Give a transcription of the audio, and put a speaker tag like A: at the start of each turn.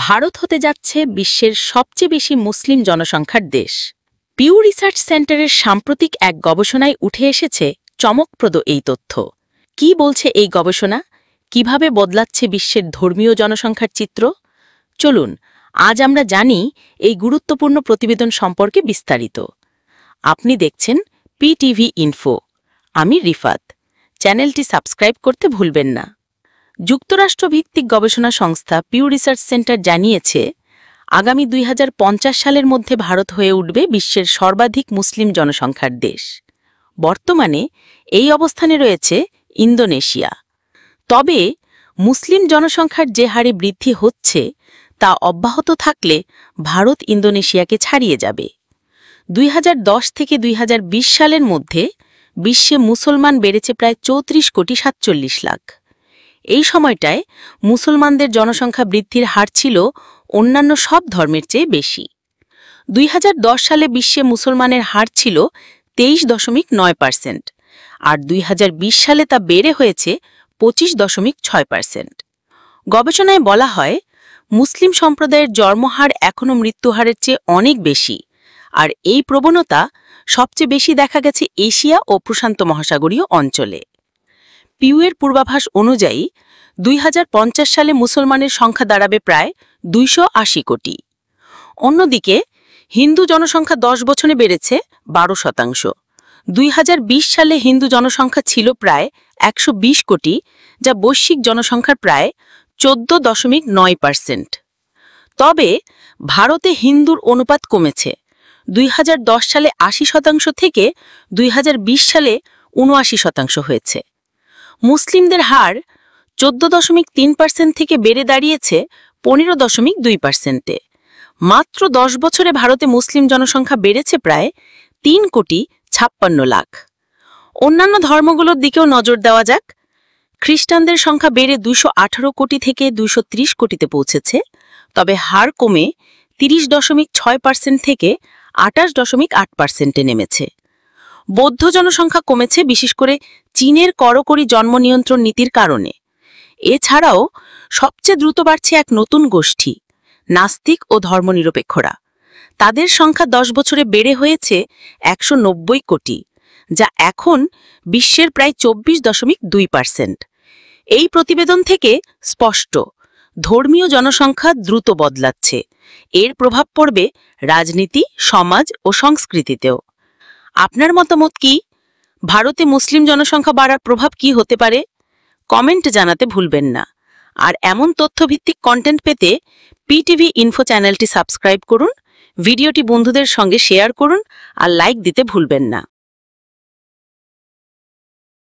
A: ভারত হতে যাচ্ছে বিশ্বের সবচেয়ে বেশি মুসলিম জনসংখ্যার দেশ। পিউ রিসার্চ সেন্টারের সাম্প্রতিক এক গবেষণায় উঠে এসেছে চমকপ্রদ এই তথ্য। কি বলছে এই গবেষণা? কিভাবে বদলাচ্ছে বিশ্বের ধর্মীয় জনসংখ্যার চিত্র? চলুন আজ আমরা জানি এই গুরুত্বপূর্ণ প্রতিবেদন সম্পর্কে বিস্তারিত। আপনি দেখছেন পিটিভি ইনফো। আমি রিফাত। চ্যানেলটি সাবস্ক্রাইব করতে ভুলবেন না। যুক্তরাষ্ট্রভিত্তিক গবেষণা সংস্থা পিউ রিসার্চ সেন্টার জানিয়েছে, আগামী 2050 সালের মধ্যে ভারত হয়ে উঠবে বিশ্বের সর্বাধিক মুসলিম জনসংখ্যার দেশ। বর্তমানে এই অবস্থানে রয়েছে ইন্দোনেশিয়া। তবে মুসলিম জনসংখ্যার যে হারে বৃদ্ধি হচ্ছে তা অব্যাহত থাকলে ভারত ইন্দোনেশিয়াকে ছাড়িয়ে যাবে। 2010 থেকে 2020 সালের মধ্যে বিশ্বে মুসলমান বেড়েছে প্রায় 34,47 লাখ। এই সময়টায় মুসলমানদের জনসংখ্যা বৃদ্ধির হার ছিল অন্যান্য সব ধর্মের চেয়ে বেশি। 2010 সালে বিশ্বে মুসলমানের হার ছিল 23.9%, আর 2020 সালে তা বেড়ে হয়েছে 25.6%। গবেষণায় বলা হয়, মুসলিম সম্প্রদায়ের জন্মহার এখনও মৃত্যুহারের চেয়ে অনেক বেশি, আর এই প্রবণতা সবচেয়ে বেশি দেখা গেছে এশিয়া ও প্রশান্ত মহাসাগরীয় অঞ্চলে। পিউয়ের পূর্বাভাস অনুযায়ী 2050 সালে মুসলমানের সংখ্যা দাঁড়াবে প্রায় 280 কোটি। অন্যদিকে হিন্দু জনসংখ্যা 10 বছরে বেড়েছে 12%। 2020 সালে হিন্দু জনসংখ্যা ছিল প্রায় 120 কোটি, যা বৈশ্বিক জনসংখ্যার প্রায় 14.9%। তবে ভারতে হিন্দুর অনুপাত কমেছে। 2010 সালে 80% থেকে 2020 সালে 79% হয়েছে। মুসলিমদের হার 14.3% থেকে বেড়ে দাঁড়িয়েছে 15.2%। মাত্র 10 বছরে ভারতে মুসলিম জনসংখ্যা বেড়েছে প্রায় 3,56 লাখ। অন্যান্য ধর্মগুলোর দিকেও নজর দেওয়া যাক। খ্রিস্টানদের সংখ্যা বেড়ে 218 কোটি থেকে 230 কোটিতে পৌঁছেছে, তবে হার কমে 30.6% থেকে 28.8%-এ নেমেছে। বৌদ্ধ জনসংখ্যা কমেছে বিশেষ করে চীনের কড়াকড়ি জন্ম নিয়ন্ত্রণ নীতির কারণে। এছাড়াও সবচেয়ে দ্রুত বাড়ছে এক নতুন গোষ্ঠী, নাস্তিক ও ধর্মনিরপেক্ষরা। তাদের সংখ্যা 10 বছরে বেড়ে হয়েছে 190 কোটি, যা এখন বিশ্বের প্রায় 24.2%। এই প্রতিবেদন থেকে স্পষ্ট, ধর্মীয় জনসংখ্যা দ্রুত বদলাচ্ছে। এর প্রভাব পড়বে রাজনীতি, সমাজ ও সংস্কৃতিতেও। আপনার মতামত কি? ভারতে মুসলিম জনসংখ্যা বাড়ার প্রভাব কি হতে পারে? কমেন্ট জানাতে ভুলবেন না। আর এমন তথ্যভিত্তিক কন্টেন্ট পেতে পিটিভি ইনফো চ্যানেলটি সাবস্ক্রাইব করুন, ভিডিওটি বন্ধুদের সঙ্গে শেয়ার করুন আর লাইক দিতে ভুলবেন না।